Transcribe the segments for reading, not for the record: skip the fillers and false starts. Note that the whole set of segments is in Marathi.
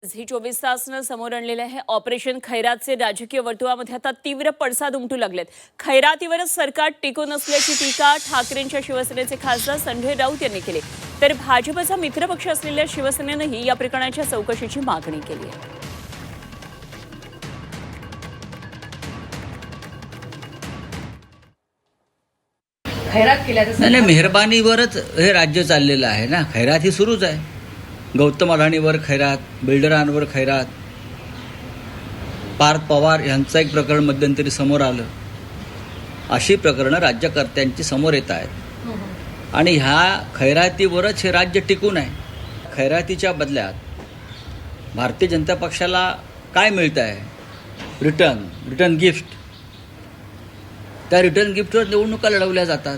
झी 24 तासनं समोर आणलेलं आहे ऑपरेशन खैरातचे राजकीय वर्तुळामध्ये आता तीव्र पडसाद उमटू लागलेत। खैरातीवरच सरकार टिकून असल्याची टीका ठाकरेंच्या शिवसेनेचे खासदार संजय राऊत यांनी केली, तर भाजपचा मित्रपक्ष असलेल्या शिवसेनेनंही या प्रकरणाच्या चौकशीची मागणी केली आहे। खैरात केल्याचं नाही, मेहरबानीवरच हे राज्य चाललेलं आहे ना। खैरात ही सुरूच आहे। गौतम अडाणीवर खैरात, बिल्डरांवर खैरात, पार्थ पवार यांचं एक प्रकरण मध्यंतरी समोर आलं। अशी प्रकरणं राज्यकर्त्यांची समोर येत आहेत आणि ह्या खैरातीवरच हे राज्य टिकून आहे। खैरातीच्या बदल्यात भारतीय जनता पक्षाला काय मिळतं आहे? Return gift. त्या रिटर्न गिफ्टवर निवडणुका लढवल्या जातात।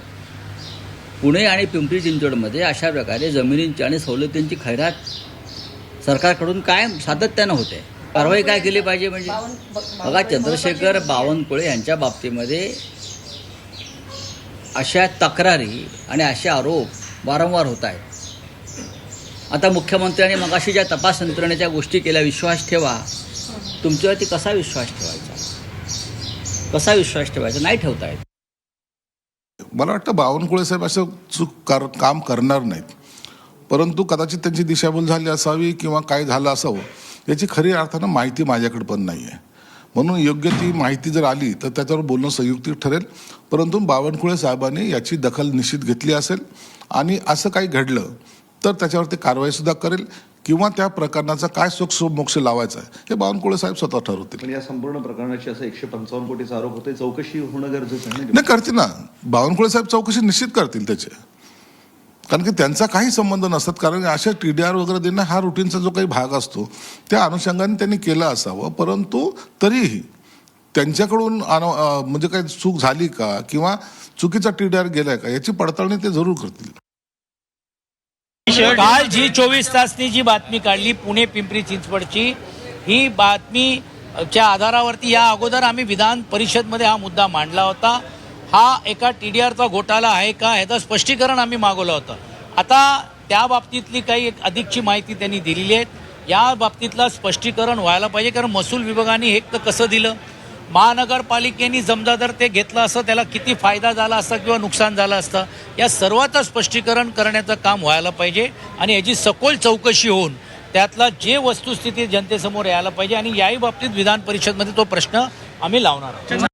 पुणे आणि पिंपरी चिंचवडमध्ये अशा प्रकारे जमिनींची आणि सवलतींची खैरात सरकारकडून कायम सातत्यानं होते। कारवाई काय केली पाहिजे म्हणजे बघा, चंद्रशेखर बावनकुळे यांच्या बाबतीमध्ये अशा तक्रारी आणि असे आरोप वारंवार होत आहेत। आता मुख्यमंत्र्यांनी मगाशी ज्या तपास यंत्रणेच्या गोष्टी केल्या, विश्वास ठेवा, तुमच्यावरती कसा विश्वास ठेवायचा? नाही ठेवता येत। मला वाटतं बावनकुळे साहेब असं काम करणार नाहीत, परंतु कदाचित त्यांची दिशाभूल झाली असावी किंवा काय झालं असावं याची खरी अर्थानं माहिती माझ्याकडे पण नाही आहे। म्हणून योग्य ती माहिती जर आली तर त्याच्यावर बोलणं संयुक्तिक ठरेल, परंतु बावनकुळे साहेबांनी याची दखल निश्चित घेतली असेल आणि असं काही घडलं तर त्याच्यावरती कारवाईसुद्धा करेल किंवा त्या प्रकरणाचा काय मोक्ष लावायचा आहे हे बावनकुळे साहेब स्वतः ठरवतील। पण या संपूर्ण प्रकरणाची असं 155 कोटीचा आरोप होते, चौकशी होणं गरजेचं आहे नाही, करतील ना बावनकुळे साहेब, चौकशी निश्चित करतील त्याचे, कारण की त्यांचा काही संबंध नसतात। कारण अशा TDR वगैरे देणं हा रुटीनचा जो काही भाग असतो त्या अनुषंगाने त्यांनी केलं असावं, परंतु तरीही त्यांच्याकडून म्हणजे काही चूक झाली का किंवा चुकीचा TDR गेलाय का याची पडताळणी ते जरूर करतील। काल झी 24 तासनी जी बातमी काढली पुणे पिंपरी चिंचवडची, ही बातमीच्या आधारावरती या अगोदर आम्ही विधान परिषदमध्ये हा मुद्दा मांडला होता। हा एका TDRचा घोटाळा आहे का याचं स्पष्टीकरण आम्ही मागवलं होतं। आता त्या बाबतीतली काही एक अधिकची माहिती त्यांनी दिलेली आहे। या बाबतीतलं स्पष्टीकरण व्हायला पाहिजे, कारण महसूल विभागाने हे कसं दिलं, महानगरपालिकेने समजा जर ते घेतलं असतं त्याला किती फायदा झाला असता किंवा नुकसान झालं असतं, या सर्वाचं स्पष्टीकरण करण्याचं काम व्हायला पाहिजे आणि याची सखोल चौकशी होऊन त्यातला जे वस्तुस्थिती जनतेसमोर यायला पाहिजे आणि याही बाबतीत विधान परिषदमध्ये तो प्रश्न आम्ही लावणार आहोत।